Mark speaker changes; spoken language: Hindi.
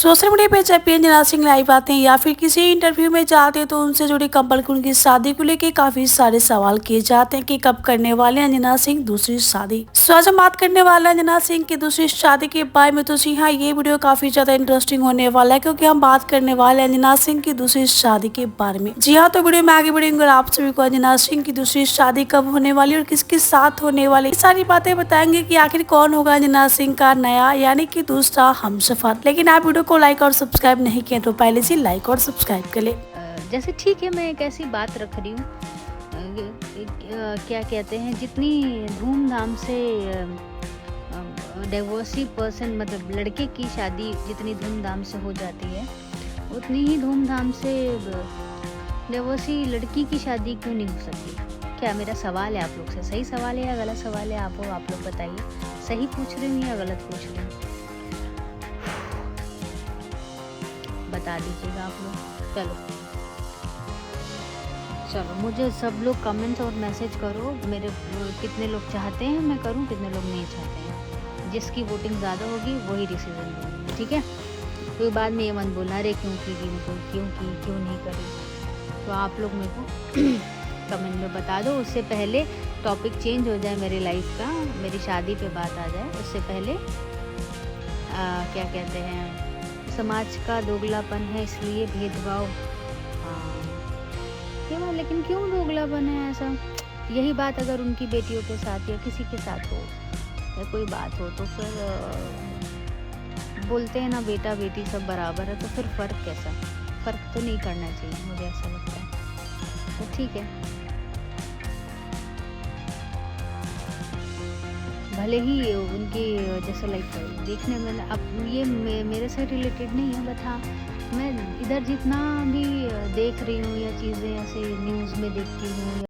Speaker 1: सोशल मीडिया पे जब भी अंजना सिंह लाइव आते हैं या फिर किसी इंटरव्यू में जाते हैं तो उनसे जुड़ी कपल की उनकी शादी को लेकर काफी सारे सवाल किए जाते हैं कि कब करने वाले हैं अंजना सिंह दूसरी शादी। सो आज हम बात करने वाले हैं अंजना सिंह की दूसरी शादी के बारे में। तो जी हाँ, ये वीडियो काफी ज्यादा इंटरेस्टिंग होने वाला है क्योंकि हम बात करने वाले हैं अंजना सिंह की दूसरी शादी के बारे में। जी हाँ, तो वीडियो में आगे बढ़ेंगे और आप सभी को अंजना सिंह की दूसरी शादी कब होने वाली और किसके साथ होने वाली, ये सारी बातें बताएंगे कि आखिर कौन होगा अंजना सिंह का नया यानी कि दूसरा हमसफर। लेकिन आप वीडियो को लाइक और सब्सक्राइब नहीं किए तो पहले से लाइक और सब्सक्राइब कर ले।
Speaker 2: जैसे ठीक है, मैं एक ऐसी बात रख रही हूँ, क्या कहते हैं, जितनी धूमधाम से डाइवोर्सी पर्सन मतलब लड़के की शादी जितनी धूमधाम से हो जाती है उतनी ही धूमधाम से डाइवोर्सी लड़की की शादी क्यों नहीं हो सकती। क्या मेरा सवाल है आप लोग से, सही सवाल है या गलत सवाल है, आप लोग बताइए। सही पूछ रही हूँ या गलत पूछ रही हूँ, बता दीजिएगा आप लोग। चलो मुझे सब लोग कमेंट्स और मैसेज करो, मेरे कितने लोग चाहते हैं मैं करूं, कितने लोग नहीं चाहते हैं। जिसकी वोटिंग ज़्यादा होगी वही डिसीजन लूँगी, ठीक है। कोई बाद में ये मत बोलना अरे क्यों नहीं करी। तो आप लोग मेरे को कमेंट में बता दो, उससे पहले टॉपिक चेंज हो जाए मेरे लाइफ का, मेरी शादी पे बात आ जाए उससे पहले। क्या कहते हैं, समाज का दोगलापन है इसलिए भेदभाव। क्यों, लेकिन क्यों दोगलापन है ऐसा। यही बात अगर उनकी बेटियों के साथ या किसी के साथ हो या कोई बात हो तो फिर बोलते हैं ना बेटा बेटी सब बराबर है, तो फिर फ़र्क कैसा, फ़र्क तो नहीं करना चाहिए, मुझे ऐसा लगता है। तो ठीक है, भले ही उनकी जैसे लाइक देखने में अब ये मेरे से रिलेटेड नहीं है, बट हाँ मैं इधर जितना भी देख रही हूँ या चीज़ें ऐसे न्यूज़ में देखती हूँ